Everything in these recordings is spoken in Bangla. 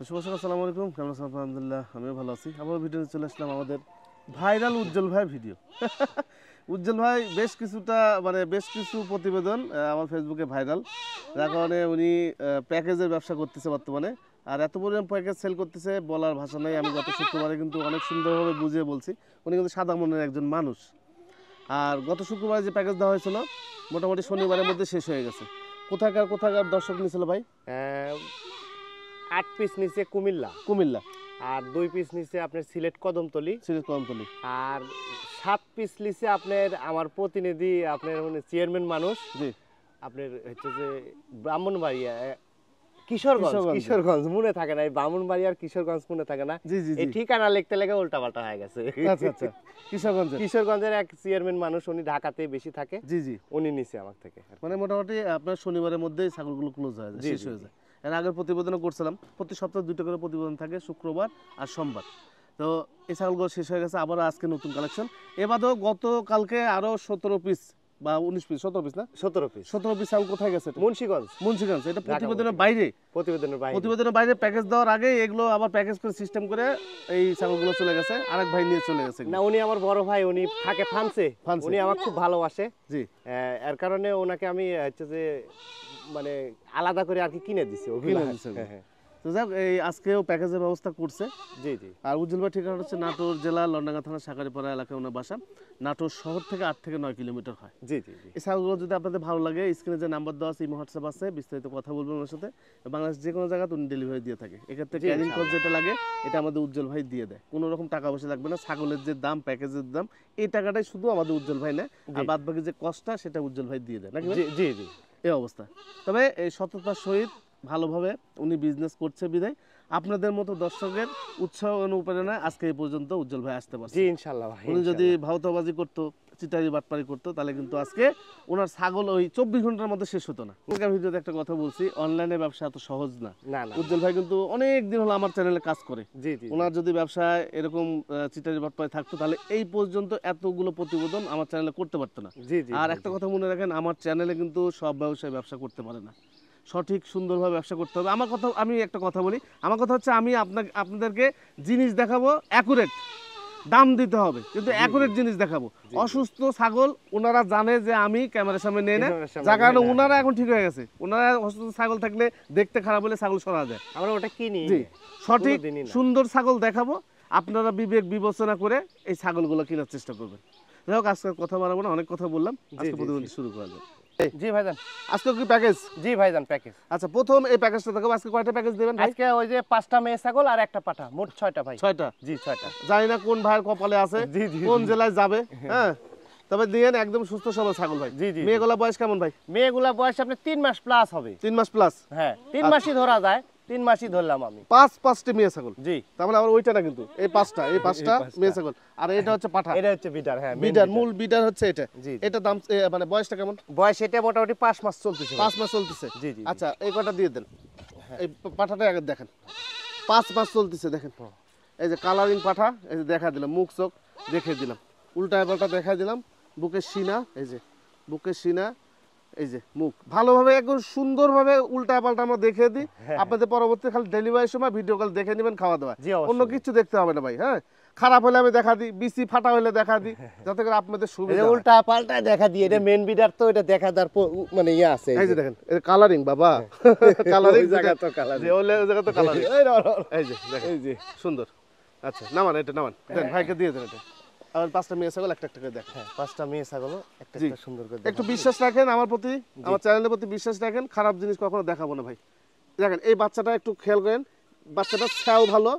শুভসকাল, আসসালামু আলাইকুম। কেমন আছেন? আলহামদুলিল্লাহ, আমিও ভালো আছি। আবার ভিডিও চলে আসলাম আমাদের ভাইরাল উজ্জ্বল ভাই ভিডিও। উজ্জ্বল ভাই বেশ কিছু প্রতিবেদন আমার ফেসবুকে ভাইরাল, যার কারণে উনি প্যাকেজের ব্যবসা করতেছে বর্তমানে। আর এত পরিমাণ প্যাকেজ সেল করতেছে, বলার ভাষা নাই। আমি গত শুক্রবারে কিন্তু অনেক সুন্দরভাবে বুঝিয়ে বলছি। উনি কিন্তু সাদা মনের একজন মানুষ। আর গত শুক্রবারে যে প্যাকেজ দেওয়া হয়েছিল মোটামুটি শনিবারের মধ্যে শেষ হয়ে গেছে। কোথাকার দর্শক নিয়েছিল ভাই? 8 পিস নিচে কুমিল্লা। আর 2 পিস নিচে আপনার সিলেট কদমতলি। আর 7 পিস নিচে আপনার আমার প্রতিনিধি, আপনার চেয়ারম্যান মানুষ, জি, আপনার হচ্ছে যে ব্রাহ্মণবাড়িয়া কিশোরগঞ্জ মনে থাকে না, এই ব্রাহ্মণবাড়িয়া আর কিশোরগঞ্জ মনে থাকে না। এই ঠিকানা লিখতে লেগে উল্টাপাল্টা হয়ে গেছে। আচ্ছা, কিশোরগঞ্জের এক চেয়ারম্যান মানুষ, উনি ঢাকাতে বেশি থাকে। জি, উনি নিচে আমার থেকে। মানে মোটামুটি আপনার শনিবারের মধ্যেই ছাগলগুলো ক্লোজ হয়ে যায়, শেষ হয়ে যায়। এর আগের প্রতিবেদনও করছিলাম, প্রতি সপ্তাহে 2টা করে প্রতিবেদন থাকে, শুক্রবার আর সোমবার। তো এই ছাগলগুলো শেষ হয়ে গেছে, আবার আজকে নতুন কালেকশন। এবারেও গতকালকে আরো 17 পিস বা 19 পিস, 17 পিস না 17 পিস ছাগল কোথায় গেছে? মুন্সিগঞ্জ। এটা প্রতিবেদনের বাইরে প্যাকেজ দেওয়ার আগে এগুলো আবার প্যাকেজ করে সিস্টেম করে এই ছাগলগুলো চলে গেছে, আরেক ভাই নিয়ে চলে গেছে। না, উনি আমার বড় ভাই, উনি থাকে ফ্রান্সে। উনি আমার খুব ভালোবাসে। জি, এর কারণে ওনাকে আমি হচ্ছে যে মানে আলাদা করে আর কি কিনে দিছি। তো যাক, এই আজকেও প্যাকেজের ব্যবস্থা করছে। জি। আর উজ্জ্বল ভাই ঠিকানা হচ্ছে নাটোর জেলা লন্ডাঙ্গা থানা শাকারিপাড়া এলাকায় ওনার বাসা। নাটোর শহর থেকে 8 থেকে 9 কিলোমিটার হয়। জি। এই ছাগলগুলো যদি আপনাদের ভালো লাগে, স্ক্রিনে যে নাম্বার দেওয়া আছে, ইমো হোয়াটসঅ্যাপ আছে, বিস্তারিত কথা বলবেন ওনার সাথে। বাংলাদেশ যে কোনো জায়গায় উনি ডেলিভারি দিয়ে থাকে। এক্ষেত্রে ক্যারিং খরচ যেটা লাগে এটা আমাদের উজ্জ্বল ভাই দিয়ে দেয়। কোনো রকম টাকা পয়সা লাগবে না। ছাগলের যে দাম, প্যাকেজের দাম, এই টাকাটাই শুধু আমাদের উজ্জ্বল ভাই নেয়, আর বাদ বাকি যে কষ্টটা সেটা উজ্জ্বল ভাই দিয়ে দেয় নাকি? জি। এই অবস্থা। তবে এই সততার সহিত ভালোভাবে উনি বিজনেস করছে বিধায় আপনাদের মতো দর্শকের উৎসাহ অনুপ্রেরণায় আজকে এই পর্যন্ত উজ্জ্বল ভাই আসতে পারছে। জি, ইনশাআল্লাহ ভাই। উনি যদি ভাউতাবাজি করতো, চিটারি বাটপারি করতো, তাহলে কিন্তু আজকে ওনার ছাগল ওই 24 ঘন্টার মধ্যে শেষ হতো না। ভিডিওতে একটা কথা বলছি, অনলাইনে ব্যবসা এত সহজ না। উজ্জ্বল ভাই কিন্তু অনেক দিন হলো আমার চ্যানেলে কাজ করে। ওনার যদি ব্যবসায় এরকম চিটারি বাটপারি থাকতো, তাহলে এই পর্যন্ত এতগুলো প্রতিবেদন আমার চ্যানেলে করতে পারতো না। আর একটা কথা মনে রাখেন, আমার চ্যানেলে কিন্তু সব ব্যবসায় ব্যবসা করতে পারে না। সঠিক সুন্দরভাবে ব্যবসা করতে হবে। আমি একটা কথা বলি, আমার কথা হচ্ছে আমি আপনাদেরকে জিনিস দেখাবো, অ্যাকুরেট দাম দিতে হবে, কিন্তু অ্যাকুরেট জিনিস দেখাবো। অসুস্থ ছাগল ওনারা জানে যে আমি ক্যামেরার সামনে নেই না, যার কারণে ওনারা এখন ঠিক হয়ে গেছে। ওনারা অসুস্থ ছাগল থাকলে দেখতে খারাপ হলে ছাগল সরা যায়, আমরা ওটা কিনি। জি, সঠিক সুন্দর ছাগল দেখাবো, আপনারা বিবেক বিবেচনা করে এই ছাগলগুলো কেনার চেষ্টা করবেন। যাই হোক, আজকে কথা বাড়াবো না, অনেক কথা বললাম। আজকে প্রতিবেদন শুরু করা যায়। জি ভাইজান, আজকে কি প্যাকেজ? জি ভাইজান, প্যাকেজ। আচ্ছা, প্রথম এই প্যাকেজটা দেখাবো। আজকে কয়টা প্যাকেজ দিবেন ভাই? আজকে ওই যে 5টা মেয়ে ছাগল আর একটা পাঠা, মোট 6টা ভাই। 6টা? জি, 6টা। জানি না কোন ভাইয়ের কপালে আছে, কোন জেলায় যাবে। হ্যাঁ, তবে দিয়েন একদম সুস্থ সবল ছাগল ভাই। জি। মেয়েগুলা বয়স কেমন ভাই? মেয়েগুলা বয়স আপনার 3 মাস প্লাস হবে। 3 মাস প্লাস? হ্যাঁ, 3 মাসই ধরা যায়। 3 মাসই ধরলাম আমি। 5টি মেয়ে ছাগল? জি। তার মানে আবার ওইটা না, কিন্তু এই 5টা মেয়ে ছাগল, আর এটা হচ্ছে পাঠা। এটা হচ্ছে বিটার। হ্যাঁ, মূল বিটার হচ্ছে এটা। এটা দাম মানে বয়সটা কেমন? বয়স এটা মোটামুটি 5 মাস চলতেছে। 5 মাস চলতেছে? জি। আচ্ছা, এই কটা দিয়ে দেন। এই পাঠাটা আগে দেখেন, 5 মাস চলতেছে। দেখেন, এই যে কালারিং পাঠা, এই যে দেখা দিলাম, মুখ চোখ দেখে দিলাম, উল্টা পাল্টা দেখা দিলাম, বুকের সিনা, এই যে বুকের সিনা, এই যে মুখ, ভালোভাবে একদম সুন্দরভাবে উল্টা পাল্টা আমরা দেখে দিই। আপনাদের পরবর্তী খালি ডেলিভারির সময় ভিডিও কল দেখে নেবেন, খাওয়া দাওয়া, অন্য কিছু দেখতে হবে না ভাই। হ্যাঁ, খারাপ হলে আমি দেখা দিই, বিসি ফাটা হলে দেখা দিই, যাতে করে আপনাদের সুবিধা। উল্টা পাল্টা দেখা দিই, এটা মেন বিডার, তো এটা দেখা দার মানে ইয়া আছে। এই যে দেখেন, এটা কালারিং বাবা, কালারিং জায়গা তো কালারিং, ওই জায়গা তো কালারিং। এই যে দেখেন, এই যে সুন্দর। আচ্ছা, নামান এটা, নামান দেন, ভাইকে দিয়ে দেন এটা। আর 5টা মেয়ে ছাগল একটা করে দেখেন। হ্যাঁ, 5টা মেয়ে ছাগল একটা সুন্দর করে একটু বিশ্বাস রাখেন আমার প্রতি, আমার চ্যানেলের প্রতি বিশ্বাস রাখেন। খারাপ জিনিস কখনো দেখাবো না ভাই। দেখেন, এই বাচ্চাটা একটু খেয়াল করেন, বাচ্চাটা ছাও ভালো।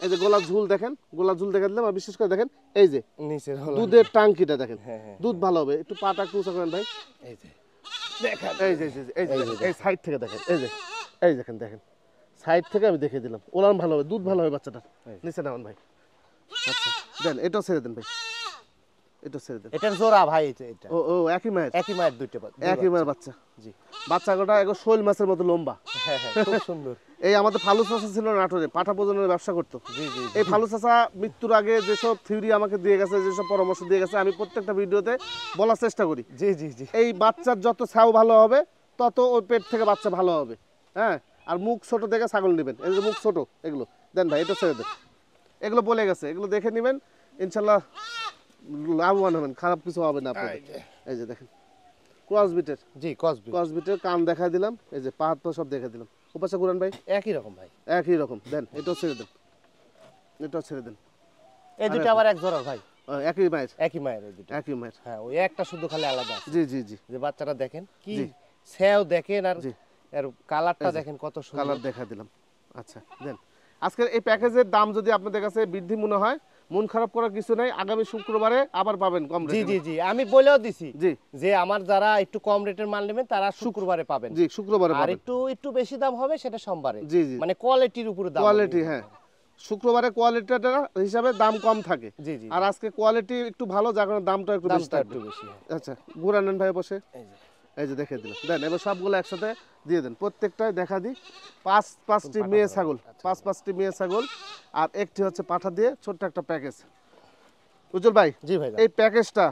এই যে গলা ঝুল দেখেন, গলা ঝুল দেখা দিলাম। আর বিশেষ করে দেখেন এই যে নিচের দুধের টাঙ্কিটা দেখেন, দুধ ভালো হবে। একটু পাটা একটু উঁচা করেন ভাই। এই যে দেখেন, এই সাইড থেকে দেখেন, এই দেখেন, সাইড থেকে আমি দেখে দিলাম। ওলান ভালো হবে, দুধ ভালো হবে বাচ্চাটার। নিচে নামান ভাই। আচ্ছা, দেন, এটাও ছেড়ে দেন ভাই, এটা ছেড়ে দেন। এটার জোড়া ভাই, এটা ও একই মায়ের দুইটা, একই মায়ের বাচ্চা। জি, বাচ্চাটা একদম শোল মাছের মতো লম্বা। হ্যাঁ, খুব সুন্দর। এই আমাদের ফালু চাচা ছিল নাটোরে, পাঠা প্রজননের ব্যবসা করতো। এই ফালু চাচা মৃত্যুর আগে যেসব থিওরি আমাকে দিয়ে গেছে, যেসব পরামর্শ দিয়ে গেছে, আমি প্রত্যেকটা ভিডিওতে বলার চেষ্টা করি। জি। এই বাচ্চার যত ছাও ভালো হবে, তত ওই পেট থেকে বাচ্চা ভালো হবে। হ্যাঁ, আর মুখ ছোট দেখে ছাগল নেবেন, এই যে মুখ ছোট এগুলো দেন ভাই, এটা ছেড়ে দেন, এগুলো বলে গেছে, এগুলো দেখে নেবেন, ইনশাল্লাহ লাভবান হবেন, খারাপ কিছু হবে না আপনাদের। এই যে দেখেন ক্রসবিটের, জি ক্রসবিটের কান দেখা দিলাম, এই যে পা হাত পা সব দেখে দিলাম। উপাসা ঘুরান ভাই, একই রকম ভাই, একই রকম দেন, এটাও ছেড়ে দেন, এটাও ছেড়ে দেন। এই দুটো আবার এক জোড়ার ভাই, একই মায়ের, একই মায়ের এই দুটো, একই মায়ের। হ্যাঁ ওই একটা শুধু খালি আলাদা আছে। জি জি জি, যে বাচ্চাটা দেখেন কি জি। সেও দেখেন, আর জি। এর কালারটা দেখেন কত সুন্দর। কালার দেখা দিলাম। আচ্ছা দেন, আজকের এই প্যাকেজের দাম যদি আপনাদের কাছে বৃদ্ধি মনে হয়, মন খারাপ করার কিছু নাই, আগামী শুক্রবারে আবার পাবেন কম জি রেটে। জি জি, আমি বলেও দিছি জি যে আমার যারা একটু কম রেটের মাল নেবেন তারা শুক্রবারে পাবেন, জি, শুক্রবারে আর পাবেন। একটু একটু বেশি দাম হবে সেটা সোমবারে। জি জি, মানে কোয়ালিটির উপরে দাম, কোয়ালিটি, হ্যাঁ শুক্রবারে কোয়ালিটিটা হিসাবে দাম কম থাকে, জি জি, আর আজকে কোয়ালিটি একটু ভালো, যার কারণে দামটা একটু বেশি দামটা থাকবে। একটু বেশি। হ্যাঁ। আচ্ছা ঘুরা নেন ভাই বসে, এই যে এই যে দেখে দিলাম, দেন এবার সবগুলো একসাথে দিয়ে দেন, প্রত্যেকটাই দেখা দিই। পাঁচটি পাঠা মেয়ে ধরো। ছাগল, পাঁচটি মেয়ে ছাগল, আর একটি হচ্ছে পাঠা দিয়ে ছোট্ট একটা প্যাকেজ। উজ্জ্বল ভাই, জি ভাই, এই প্যাকেজটা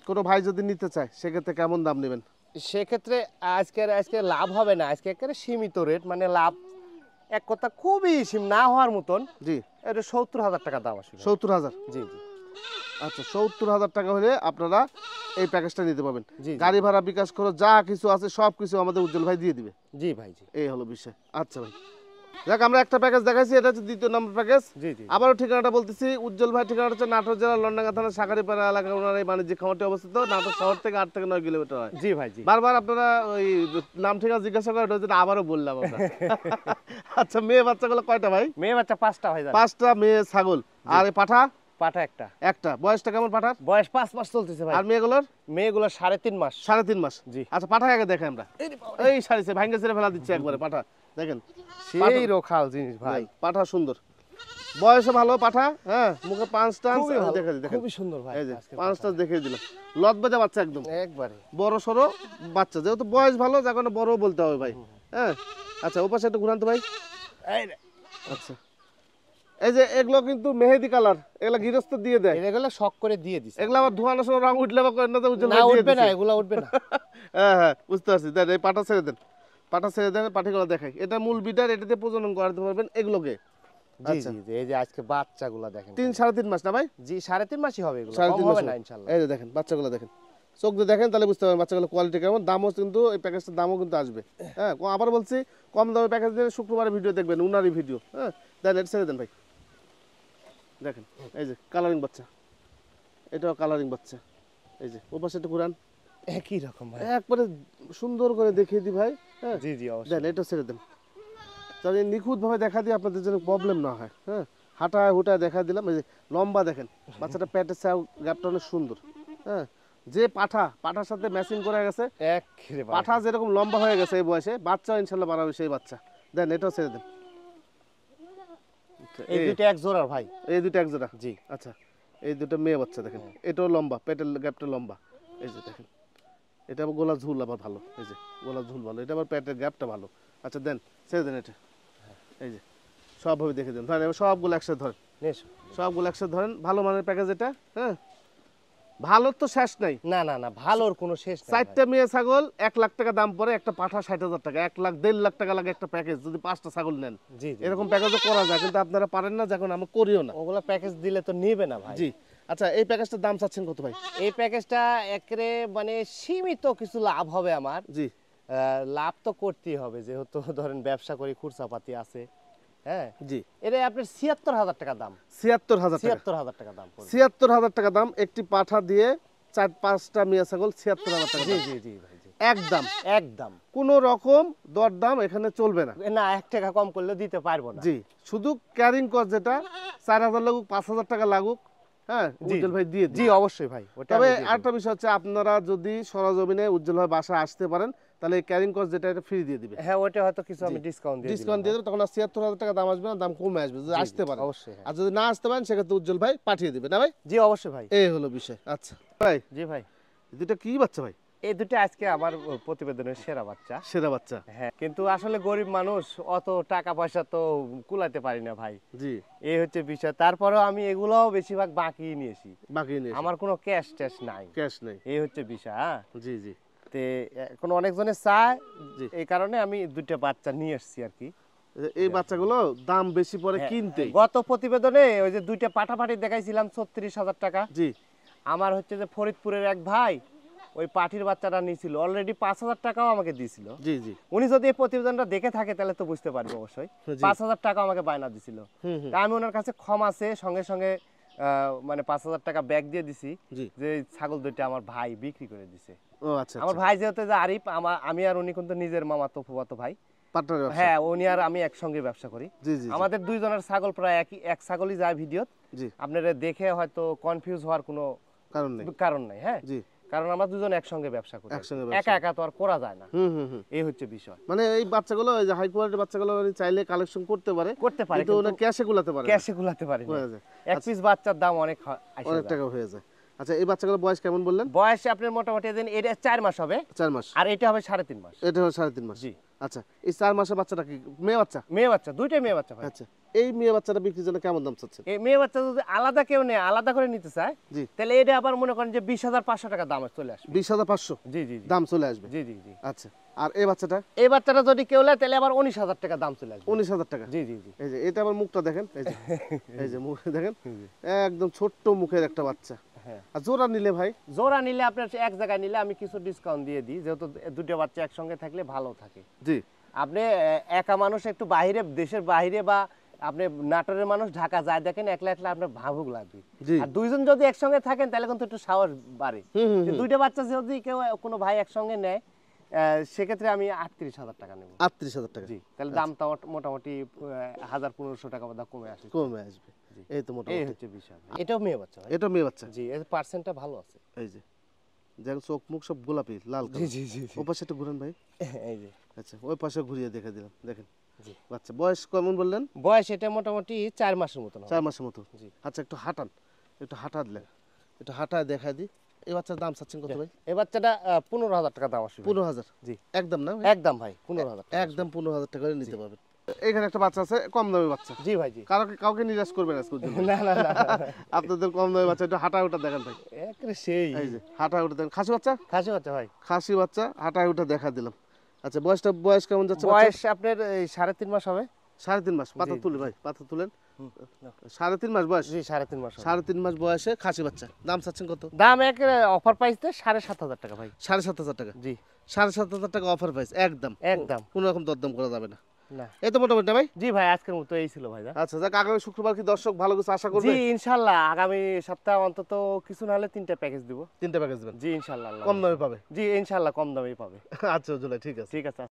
কোনো ভাই যদি নিতে চায় সেক্ষেত্রে কেমন দাম নেবেন? সেক্ষেত্রে আজকে লাভ হবে না, আজকে একেবারে সীমিত রেট, মানে লাভ এক কথা খুবই সীম না হওয়ার মতন। জি, এটা 70,000 টাকা দাম আসবে। 70,000। জি জি আচ্ছা 70,000 টাকা হলে আপনারা এই প্যাকেজটা নিতে পারবেন। জি, গাড়ি ভাড়া বিকাশ করো, যা কিছু আছে সব কিছু আমাদের উজ্জ্বল ভাই দিয়ে দিবে। জি ভাই, জি এই হলো বিষয়। আচ্ছা ভাই, দেখ আমরা একটা প্যাকেজ দেখাইছি, এটা হচ্ছে দ্বিতীয় নম্বর প্যাকেজ। জি জি, আবারও ঠিকানাটা বলতেছি, উজ্জ্বল ভাই ঠিকানাটা হচ্ছে নাটোর জেলার লন্ডাঙ্গা থানা শাকারিপাড়া এলাকায় ওনার এই বাণিজ্যিক খামারটি অবস্থিত। নাটোর শহর থেকে 8 থেকে 9 কিলোমিটার হয়। জি ভাই, জি বারবার আপনারা ওই নাম ঠিকানা জিজ্ঞাসা করেন, ওই জন্য আবারও বললাম আমরা। আচ্ছা মেয়ে বাচ্চাগুলো কয়টা ভাই? মেয়ে বাচ্চা 5টা ভাই, 5টা মেয়ে ছাগল, আর এই পাঠা পাঠা একটা। একটা। বয়সটা কেমন পাঠার? বয়স 5 মাস চলতেছে ভাই। আর মেয়েগুলোর? মেয়েগুলো 3.5 মাস। 3.5 মাস। জি। আচ্ছা পাঠা আগে দেখে আমরা, এই সারিছে ভাঙ্গে ছেড়ে ফেলা দিচ্ছে একবারে পাঠা, দেখেন সেই রোখাল জিনিস ভাই, পাঠা সুন্দর, বয়সে ভালো পাঠা, হ্যাঁ মুখে 5টা খুবই ভালো, দেখে দেখেন, খুবই সুন্দর ভাই। এই যে আজকের 5টা দেখে দিলাম, লত বাজা বাচ্চা একদম একবারে বড় সরো বাচ্চা, যেহেতু বয়স ভালো যার কারণে বড় বলতে হবে ভাই। হ্যাঁ আচ্ছা ওপাশে একটু ঘুরান তো ভাই। এই রে, আচ্ছা এই যে এগুলো কিন্তু মেহেদি কালার, এগুলো গৃহস্থ দিয়ে দেয়, এগুলো শক করে দিয়ে দিছে। এগুলো আবার ধোয়ানোর সময় রং উঠলে বা না তো উজ্জ্বল না ভাই দিয়ে উঠবে না, দিছে। এগুলো উঠবে না। হ্যাঁ হ্যাঁ বুঝতে পারছি, দেন এই পাটা ছেড়ে দেন, পাটা ছেড়ে দেন, পাটিগুলো দেখাই, এটা মূল বিটার, এটাতে প্রজনন করাতে পারবেন এগুলোকে। জি জি জি, এই যে আজকে বাচ্চাগুলো দেখেন, 3-3.5 মাস না ভাই? জি 3.5 মাসই হবে, এগুলো 3.5 কম হবে মাস না হবে। ইনশাআল্লাহ। এই যে দেখেন বাচ্চাগুলো দেখেন, চোখ দিয়ে দেখেন তাহলে বুঝতে পারবেন বাচ্চাগুলো কোয়ালিটি কেমন। দামও কিন্তু এই প্যাকেজটার দামও কিন্তু আসবে। হ্যাঁ আবার বলছি, কম দামে প্যাকেজ দিলে শুক্রবারে ভিডিও দেখবেন, উনারই ভিডিও। হ্যাঁ দেন এটা ছেড়ে দেন ভাই, দেখেন এই যে কালারিং বাচ্চা, এটাও কালারিং বাচ্চা, এই যে ওর পাশে একটু ঘুরান, একই রকম ভাই। একবারে সুন্দর করে দেখিয়ে দিই ভাই। হ্যাঁ জি জি অবশ্যই। দেন এটা ছেড়ে দেন, তাহলে নিখুঁতভাবে দেখা দিই আপনাদের যেন প্রবলেম না হয়। হ্যাঁ হাঁটায় হুটায় দেখা দিলাম, এই যে লম্বা দেখেন বাচ্চাটা, পেটের চাও গ্যাপটা অনেক সুন্দর। হ্যাঁ যে পাঠার সাথে ম্যাচিং করে গেছে, একরে ভাই। পাঠা যেরকম লম্বা হয়ে গেছে এই বয়সে, বাচ্চা ইনশাল্লাহ বাড়াবে সেই বাচ্চা। দেন এটাও ছেড়ে দেন, এই দুটো এক জোড়ার ভাই। এই দুটো এক জোড়া। জি আচ্ছা এই দুটো মেয়ে বাচ্চা দেখেন, এটাও লম্বা, পেটের গ্যাপটা লম্বা, এই যে দেখেন এটা আবার গোলা ঝুল আবার ভালো, এই যে গোলা ঝুল ভালো, এটা আবার পেটের গ্যাপটা ভালো। আচ্ছা দেন ছেড়ে দেন এটা, এই যে সবভাবে দেখে দেন, ধরেন এবার সবগুলো একসাথে ধরেন, নেছো। সবগুলো একসাথে ধরেন, ভালো মানের প্যাকেজ এটা। হ্যাঁ ভালো তো শেষ নাই, না না না, ভালোর কোনো শেষ নাই ভাই। 4টা মেয়ে ছাগল 1 লাখ টাকা দাম পড়ে, একটা পাঠা 60,000 টাকা, 1 লাখ 1.5 লাখ টাকা লাগে একটা প্যাকেজ যদি 5টা ছাগল নেন। জি জি, এরকম প্যাকেজও করা যায়, কিন্তু আপনারা পারেন না, যখন আমরা করিও না। ওগুলা প্যাকেজ দিলে তো নিবে না ভাই। জি আচ্ছা এই প্যাকেজটার দাম চাচ্ছেন কত ভাই? এই প্যাকেজটা একরে মানে সীমিত কিছু লাভ হবে আমার। জি লাভ তো করতেই হবে, যেহেতু ধরেন ব্যবসা করি, খুরসাপাতি আছে। হ্যাঁ জি এটা আপনার 76,000 টাকা দাম। 76,000 টাকা, 76,000 টাকা দাম পড়বে। 76,000 টাকা দাম, একটি পাঠা দিয়ে 4-5টা মেয়ে ছাগল, 76,000 টাকা জি দাম। জি জি ভাই, জি একদম, একদম। কোনো রকম দরদাম এখানে চলবে না। না 1 টাকা কম করলে দিতে পারবো না। জি শুধু ক্যারিং কস্ট যেটা 4,000 লাগুক 5,000 টাকা লাগুক, হ্যাঁ জি, উজ্জ্বল ভাই দিয়ে দিন। জি অবশ্যই ভাই, ওটা তবে আমি দিয়ে দেব। আরেকটা বিষয় হচ্ছে, আপনারা যদি সরজমিনে উজ্জ্বল ভাই বাসায় আসতে পারেন, তাহলে এই ক্যারিং কস্ট যেটা এটা ফ্রি দিয়ে দিবে, হ্যাঁ ওটা হয়তো কিছু আমি ডিসকাউন্ট দিয়ে ডিসকাউন্ট দিয়ে দেবে, তখন আর 76,000 টাকা দাম আসবে না, দাম কমে আসবে যদি আসতে পারেন। অবশ্যই, হ্যাঁ। আর যদি না আসতে পারেন সেক্ষেত্রে উজ্জ্বল ভাই পাঠিয়ে দিবে, না ভাই? জি অবশ্যই ভাই। এই হলো বিষয়। আচ্ছা ভাই জি ভাই, দুটো কি বাচ্চা ভাই? এই দুটো আজকে আমার প্রতিবেদনের সেরা বাচ্চা। সেরা বাচ্চা। হ্যাঁ কিন্তু আসলে গরিব মানুষ, অত টাকা পয়সা তো কুলাতে পারি না ভাই, জি এই হচ্ছে বিষয়। তারপরেও আমি এগুলোও বেশিরভাগ বাকি নিয়েছি, বাকি নিয়ে আমার কোনো ক্যাশ ট্যাশ নাই, ক্যাশ নেই। এই হচ্ছে বিষয়। হ্যাঁ জি জি তে এখন অনেকজনে চায়, জি। এই কারণে আমি দুইটা বাচ্চা নিয়ে আসছি আর কি। এই বাচ্চাগুলো দাম বেশি পড়ে কিনতে। গত প্রতিবেদনে ওই যে দুইটা পাঠাপাঠি দেখাইছিলাম 36,000 টাকা। জি। আমার হচ্ছে যে ফরিদপুরের এক ভাই ওই পাঠির বাচ্চাটা নিয়েছিল, অলরেডি 5,000 টাকাও আমাকে দিয়েছিল। জি জি। উনি যদি এই প্রতিবেদনটা দেখে থাকে তাহলে তো বুঝতে পারবে অবশ্যই। জি। 5,000 টাকা আমাকে বায়না দিছিল। তা আমি ওনার কাছে ক্ষমা চেয়ে সঙ্গে সঙ্গে মানে 5,000 টাকা ব্যাগ দিয়ে দিছি, জি। যে ছাগল দুইটা আমার ভাই বিক্রি করে দিছে। ও আচ্ছা। আমার ভাই যেহেতু যে আরিফ, আমি আর উনি কিন্তু নিজের মামাতো ফুফাতো ভাই। পার্টনার ব্যবসা। হ্যাঁ, উনি আর আমি একসঙ্গে ব্যবসা করি। জি জি। আমাদের দুইজনের ছাগল প্রায় এক ছাগলই যায় ভিডিওত। জি। আপনারা দেখে হয়তো কনফিউজ হওয়ার কোনো কারণ নাই। হ্যাঁ, জি। কারণ আমরা দুজন একসঙ্গে ব্যবসা করি, একসঙ্গে একা একা তো আর করা যায় না। এই হচ্ছে বিষয়। মানে এই বাচ্চাগুলো, এই যে হাই কোয়ালিটির বাচ্চাগুলো চাইলে কালেকশন করতে পারে কিন্তু ওনা ক্যাশে গুলাতে পারে, ক্যাশে গুলাতে পারে না। এক পিস বাচ্চার দাম অনেক টাকা হয়ে যায়। আচ্ছা, এই বাচ্চাগুলোর বয়স কেমন বললেন? বয়স আপনার মোটামুটি এটা 4 মাস হবে। 4 মাস। আর এটা হবে 3.5 মাস। এটা হবে 3.5 মাস। জি। আচ্ছা, এই 4 মাসের বাচ্চাটা কি মেয়ে বাচ্চা? মেয়ে বাচ্চা, দুইটাই মেয়ে বাচ্চা ভাই। আচ্ছা, এই মেয়ে বাচ্চাটা বিক্রির জন্য কেমন দাম চাচ্ছেন? এই মেয়ে বাচ্চা যদি আলাদা কেউ নেয়, আলাদা করে নিতে চায়, জি, তাহলে এটা আবার মনে করেন যে 20,500 টাকা দাম চলে আসবে। 20,500 জি জি দাম চলে আসবে। জি জি জি। আচ্ছা, আর এই বাচ্চাটা? এই বাচ্চাটা যদি কেউ নেয় তাহলে আবার 19,000 টাকা দাম চলে আসবে। 19,000 টাকা। জি জি জি। এই যে এটা আবার মুখটা দেখেন, এই যে এই যে মুখ দেখেন, একদম ছোট্ট মুখের একটা বাচ্চা। হ্যাঁ। আর জোড়া নিলে ভাই? জোড়া নিলে আপনার এক জায়গায় নিলে আমি কিছু ডিসকাউন্ট দিয়ে দিই, যেহেতু দুটো বাচ্চা একসঙ্গে থাকলে ভালো থাকে। জি। আপনি একা মানুষ একটু বাইরে, দেশের বাইরে বা আপনি নাটোরের মানুষ ঢাকা যায় দেখেন, একলা একলা আপনার ভাবুক লাগবে। আর দুইজন যদি একসঙ্গে থাকেন তাহলে কিন্তু একটু সাহস বাড়ে। দুইটা বাচ্চা যদি কেউ কোনো ভাই একসঙ্গে নেয়, সেক্ষেত্রে আমি 38,000 টাকা নেব। 38,000 টাকা? জি। তাহলে দামটা মোটামুটি 1,000-1,500 টাকা মতো কমে আসবে। কমে আসবে। এই তো মোটামুটি। এই হচ্ছে বিষয়। এটাও মেয়ে বাচ্চা। এটা মেয়ে বাচ্চা? জি, এর পার্সেন্টটা ভালো আছে। এই যে যেন চোখ মুখ সব গোলাপি লাল কালার। জি জি জি। ওই পাশে একটু ঘুরেন ভাই। এই যে। আচ্ছা, ওই পাশে ঘুরিয়ে দেখে দিলাম, দেখেন। জি। বাচ্চা বয়স কেমন বললেন? বয়স এটা মোটামুটি 4 মাসের মতো। 4 মাসের মতো। জি। আচ্ছা, একটু হাঁটান, একটু হাঁটা দিলেন, একটু হাঁটায় দেখাই দিই। এই বাচ্চার দাম চাচ্ছেন কত ভাই? এই বাচ্চাটা 15,000 টাকা দাম আসবে। 15,000? জি। একদম না? একদম ভাই 15,000 টাকা। একদম 15,000 টাকা করে নিতে পারবেন। এখানে একটা বাচ্চা আছে, কম দামি বাচ্চা। জি ভাই জি। কাউকে নিরাশ করবেন আজকে। না না না, আপনাদের কম দামি বাচ্চা, একটু হাঁটা ওটা দেখেন ভাই। একরে সেই। এই যে হাঁটা ওটা দেখেন। খাসি বাচ্চা? খাসি বাচ্চা ভাই। খাসি বাচ্চা, হাঁটা ওটা দেখা দিলাম। আচ্ছা, বয়স কেমন যাচ্ছে? বয়স আপনার 3.5 মাস হবে। 3.5 মাস। পাতা তুলে ভাই, পাতা তুলেন। 3.5 মাস বয়স? জি, 3.5 মাস। 3.5 মাস বয়সে খাসি বাচ্চা। দাম চাচ্ছেন কত? দাম এক অফার প্রাইস 7,500 টাকা ভাই। 7,500 টাকা? জি। 7,500 টাকা অফার প্রাইস একদম? একদম। কোনো রকম দরদাম করা যাবে না? না। এই তো মোটামুটি না ভাই? জি ভাই, আজকের মতো এই ছিল ভাই। আচ্ছা, যাক, আগামী শুক্রবার কি দর্শক ভালো কিছু আশা করবে? জি ইনশাআল্লাহ, আগামী সপ্তাহে অন্তত কিছু না হলে 3টা প্যাকেজ দিব। 3টা প্যাকেজ দেবেন? জি ইনশাআল্লাহ। কম দামে পাবে? জি ইনশাআল্লাহ, কম দামেই পাবে। আচ্ছা জুলাই, ঠিক আছে। ঠিক আছে।